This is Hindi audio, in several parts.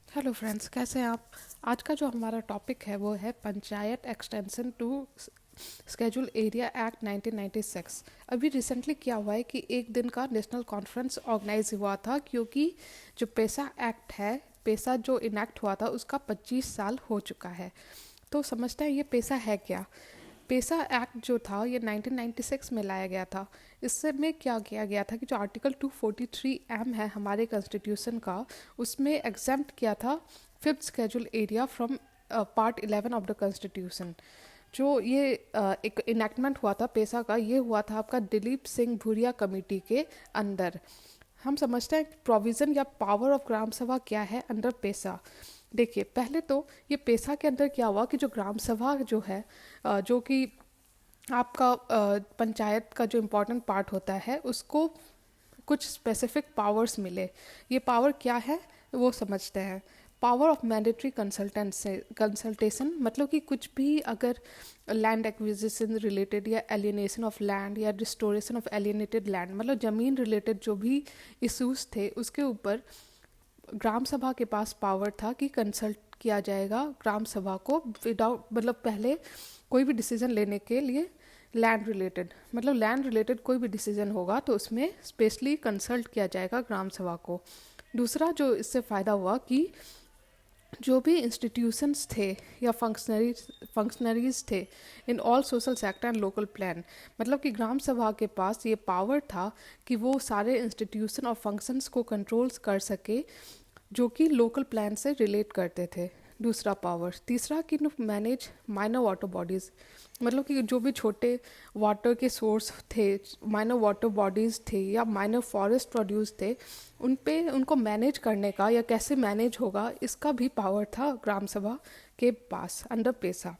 हेलो फ्रेंड्स, कैसे हैं आप। आज का जो हमारा टॉपिक है वो है panchayat extension to schedule area act 1996। अभी रिसेंटली क्या हुआ है कि एक दिन का नेशनल कॉन्फ्रेंस ऑर्गेनाइज हुआ था, क्योंकि जो पेसा एक्ट है, पेसा जो इनैक्ट हुआ था उसका 25 साल हो चुका है। तो समझते हैं ये पेसा है क्या। पेसा एक्ट जो था ये 1996 में लाया गया था। इससे में क्या किया गया था कि जो आर्टिकल 243 है हमारे कॉन्स्टिट्यूशन का, उसमें एग्जेम्प्ट किया था fifth schedule area from part 11 of the constitution. जो ये एक इनैक्टमेंट हुआ था पेसा का, ये हुआ था आपका दिलीप सिंह भूरिया कमेटी के अंदर। हम समझते हैं प्रोविज़न या पावर ऑफ ग्राम सभा क्या है अंडर पेसा। देखिए, पहले तो ये पेसा के अंदर क्या हुआ कि जो ग्राम सभा जो है, जो कि आपका पंचायत का जो इम्पोर्टेंट पार्ट होता है, उसको कुछ स्पेसिफिक पावर्स मिले। ये पावर क्या है वो समझते हैं। पावर ऑफ मैंडेटरी कंसल्टेशन, मतलब कि कुछ भी अगर लैंड एक्विजिशन रिलेटेड या एलियनेशन ऑफ लैंड या रिस्टोरेशन ऑफ एलियनेटेड लैंड, मतलब ज़मीन रिलेटेड जो भी इश्यूज थे उसके ऊपर ग्राम सभा के पास पावर था कि कंसल्ट किया जाएगा ग्राम सभा को विदाउट, मतलब पहले कोई भी डिसीजन लेने के लिए लैंड रिलेटेड, मतलब लैंड रिलेटेड कोई भी डिसीजन होगा तो उसमें स्पेशली कंसल्ट किया जाएगा ग्राम सभा को। दूसरा जो इससे फ़ायदा हुआ कि जो भी इंस्टीट्यूशंस थे या फंक्शनरीज थे in all social sector and local plan, मतलब कि ग्राम सभा के पास ये पावर था कि वो सारे इंस्टीट्यूशन और फंक्शंस को कंट्रोल्स कर सके जो कि लोकल प्लान से रिलेट करते थे। दूसरा पावर। तीसरा कि मैनेज माइनर वाटर बॉडीज़, मतलब कि जो भी छोटे वाटर के सोर्स थे, माइनर वाटर बॉडीज़ थे या माइनर फॉरेस्ट प्रोड्यूस थे, उन पे उनको मैनेज करने का या कैसे मैनेज होगा इसका भी पावर था ग्राम सभा के पास अंडर पेसा।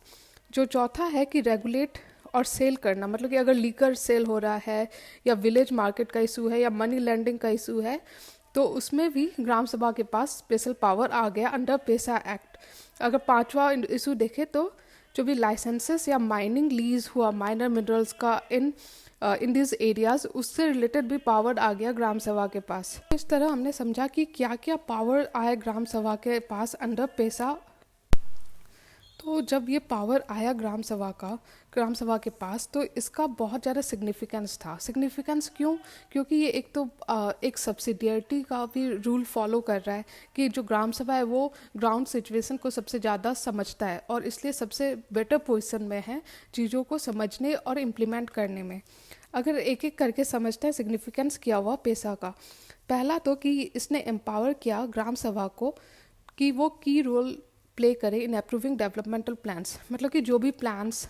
जो चौथा है कि रेगुलेट और सेल करना, मतलब कि अगर लीकर सेल हो रहा है या विलेज मार्केट का इशू है या मनी लैंडिंग का इशू है, तो उसमें भी ग्राम सभा के पास स्पेशल पावर आ गया अंडर पेसा एक्ट। अगर पांचवा इशू देखें तो जो भी लाइसेंसेस या माइनिंग लीज हुआ माइनर मिनरल्स का इन दिस एरियाज, उससे रिलेटेड भी पावर आ गया ग्राम सभा के पास। इस तरह हमने समझा कि क्या क्या पावर आए ग्राम सभा के पास अंडर पेसा। तो जब ये पावर आया ग्राम सभा के पास, तो इसका बहुत ज़्यादा सिग्निफिकेंस था। सिग्निफिकेंस क्यों? क्योंकि ये एक तो एक सब्सिडियरिटी का भी रूल फॉलो कर रहा है कि जो ग्राम सभा है वो ग्राउंड सिचुएशन को सबसे ज़्यादा समझता है और इसलिए सबसे बेटर पोजीशन में है चीज़ों को समझने और इम्प्लीमेंट करने में। अगर एक एक करके समझते हैं सिग्निफिकेंस क्या हुआ पेसा का। पहला तो कि इसने एम्पावर किया ग्राम सभा को कि वो की रोल प्ले करे इन अप्रूविंग डेवलपमेंटल प्लान्स, मतलब कि जो भी प्लान्स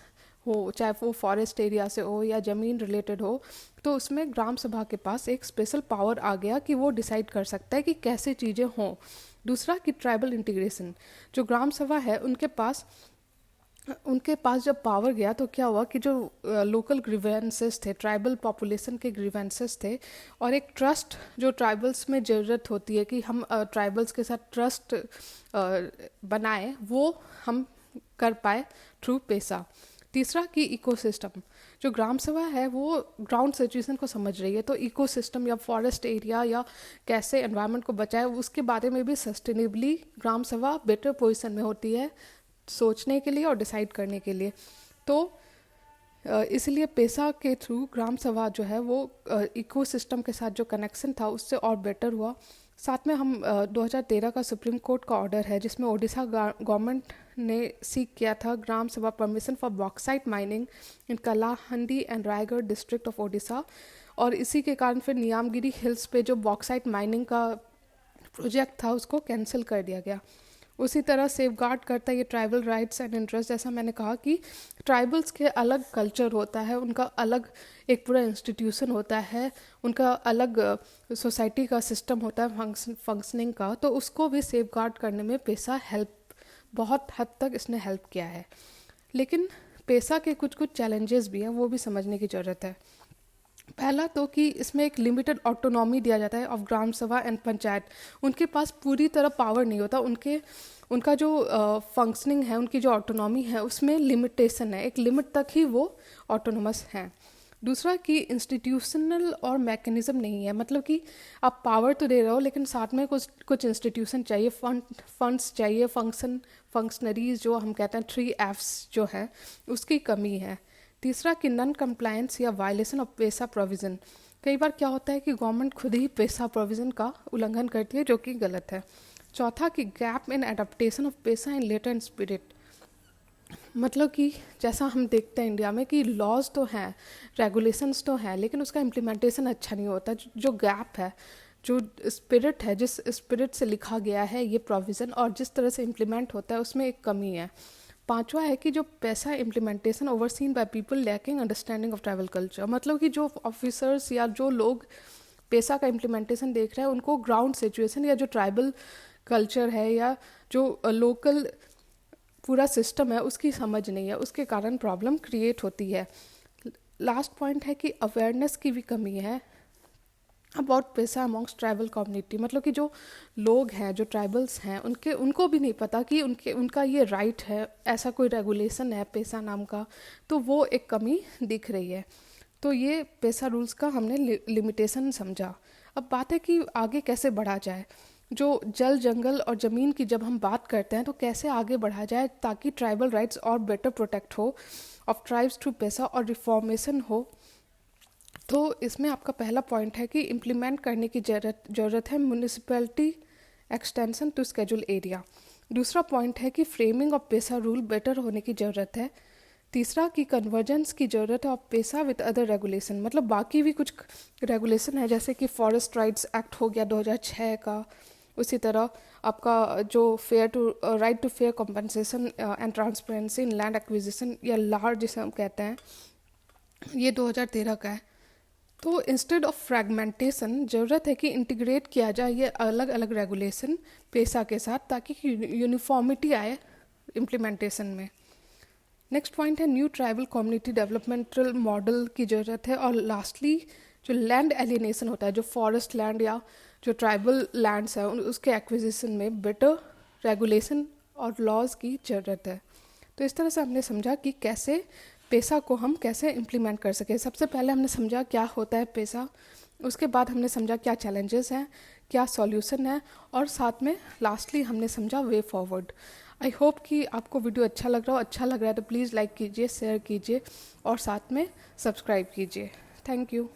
हो, चाहे वो फॉरेस्ट एरिया से हो या ज़मीन रिलेटेड हो, तो उसमें ग्राम सभा के पास एक स्पेशल पावर आ गया कि वो डिसाइड कर सकता है कि कैसे चीज़ें हों। दूसरा कि ट्राइबल इंटीग्रेशन, जो ग्राम सभा है उनके पास जब पावर गया तो क्या हुआ कि जो लोकल ग्रीवेंसेस थे, ट्राइबल पॉपुलेशन के ग्रीवेंसेस थे, और एक ट्रस्ट जो ट्राइबल्स में ज़रूरत होती है कि हम ट्राइबल्स के साथ ट्रस्ट बनाए, वो हम कर पाए थ्रू पेसा। तीसरा कि इकोसिस्टम, जो ग्राम सभा है वो ग्राउंड सिचुएशन को समझ रही है, तो इकोसिस्टम या फॉरेस्ट एरिया या कैसे एनवायरनमेंट को बचाए उसके बारे में भी सस्टेनेबली ग्राम सभा बेटर पोजीशन में होती है सोचने के लिए और डिसाइड करने के लिए। तो इसलिए पेसा के थ्रू ग्राम सभा जो है वो इकोसिस्टम के साथ जो कनेक्शन था उससे और बेटर हुआ। साथ में हम 2013 का सुप्रीम कोर्ट का ऑर्डर है जिसमें ओडिशा गवर्नमेंट ने सीख किया था ग्राम सभा permission for bauxite mining in Kalahandi and Raigarh district of Odisha, और इसी के कारण फिर नियामगिरी हिल्स पे जो बॉक्साइट माइनिंग का प्रोजेक्ट था उसको कैंसिल कर दिया गया। उसी तरह सेफ गार्ड करता है ये ट्राइबल राइट्स एंड इंटरेस्ट। जैसा मैंने कहा कि ट्राइबल्स के अलग कल्चर होता है, उनका अलग एक पूरा इंस्टीट्यूशन होता है, उनका अलग सोसाइटी का सिस्टम होता है फंक्शनिंग का, तो उसको भी सेफ गार्ड करने में पेसा हेल्प बहुत हद तक इसने हेल्प किया है। लेकिन पेसा के कुछ कुछ चैलेंजेस भी हैं, वो भी समझने की ज़रूरत है। पहला तो कि इसमें एक लिमिटेड ऑटोनॉमी दिया जाता है ऑफ ग्राम सभा एंड पंचायत। उनके पास पूरी तरह पावर नहीं होता, उनका जो फंक्शनिंग है, उनकी जो ऑटोनॉमी है उसमें लिमिटेशन है, एक लिमिट तक ही वो ऑटोनोमस हैं। दूसरा कि इंस्टीट्यूशनल और मैकेनिज्म नहीं है, मतलब कि आप पावर तो दे रहे हो लेकिन साथ में कुछ कुछ इंस्टीट्यूशन चाहिए, फंड्स चाहिए, फंक्शनरीज जो हम कहते हैं 3 Fs जो है उसकी कमी है। तीसरा कि नॉन कंप्लायंस या वायलेशन ऑफ पेसा प्रोविज़न। कई बार क्या होता है कि गवर्नमेंट खुद ही पेसा प्रोविज़न का उल्लंघन करती है जो कि गलत है। चौथा कि gap in adaptation of PESA in letter and spirit, मतलब कि जैसा हम देखते हैं इंडिया में कि लॉज तो हैं, रेगुलेशंस तो हैं, लेकिन उसका इम्प्लीमेंटेशन अच्छा नहीं होता। जो गैप है, जो स्पिरिट है, जिस स्पिरिट से लिखा गया है ये प्रोविज़न और जिस तरह से इम्प्लीमेंट होता है उसमें एक कमी है। पांचवा है कि जो पैसा implementation overseen by people lacking understanding of travel culture, मतलब कि जो ऑफिसर्स या जो लोग पैसा का इम्प्लीमेंटेशन देख रहे हैं उनको ग्राउंड सिचुएशन या जो ट्राइबल कल्चर है या जो लोकल पूरा सिस्टम है उसकी समझ नहीं है, उसके कारण प्रॉब्लम क्रिएट होती है। लास्ट पॉइंट है कि अवेयरनेस की भी कमी है अबाउट पैसा अमॉन्ग्स ट्राइबल कम्युनिटी, मतलब कि जो लोग हैं, जो ट्राइबल्स हैं, उनको भी नहीं पता कि उनका ये राइट है, ऐसा कोई रेगुलेशन है पैसा नाम का, तो वो एक कमी दिख रही है। तो ये पैसा रूल्स का हमने लिमिटेशन समझा। अब बात है कि आगे कैसे बढ़ा जाए। जो जल जंगल और ज़मीन की जब हम बात करते हैं तो कैसे आगे बढ़ा जाए ताकि ट्राइबल राइट्स और बेटर प्रोटेक्ट हो ऑफ ट्राइब्स थ्रू पैसा और रिफॉर्मेशन हो। तो इसमें आपका पहला पॉइंट है कि इम्प्लीमेंट करने की ज़रूरत है municipality extension to schedule area. दूसरा पॉइंट है कि framing of PESA rule better होने की ज़रूरत है। तीसरा कि कन्वर्जेंस की ज़रूरत है ऑफ पैसा विद अदर रेगुलेशन, मतलब बाकी भी कुछ रेगुलेशन है जैसे कि फॉरेस्ट राइट्स एक्ट हो गया 2006 का, उसी तरह आपका जो fair to right to fair compensation and transparency in land acquisition या लार जिसे हम कहते हैं, ये 2013 का है। तो इंस्टेड ऑफ फ्रैगमेंटेशन ज़रूरत है कि इंटीग्रेट किया जाए ये अलग अलग रेगुलेशन पैसा के साथ ताकि यूनिफॉर्मिटी आए इम्प्लीमेंटेशन में। नेक्स्ट पॉइंट है new tribal community developmental model की ज़रूरत है। और लास्टली जो लैंड एलिनेशन होता है, जो फॉरेस्ट लैंड या जो ट्राइबल लैंड्स है उसके एक्विजिशन में बेटर रेगुलेशन और लॉज की ज़रूरत है। तो इस तरह से हमने समझा कि कैसे पैसा को हम कैसे इम्प्लीमेंट कर सकें। सबसे पहले हमने समझा क्या होता है पैसा, उसके बाद हमने समझा क्या चैलेंजेस हैं, क्या सॉल्यूशन है, और साथ में लास्टली हमने समझा वे फॉरवर्ड। आई होप कि आपको वीडियो अच्छा लग रहा हो। अच्छा लग रहा है तो प्लीज़ लाइक कीजिए, शेयर कीजिए और साथ में सब्सक्राइब कीजिए। Thank you.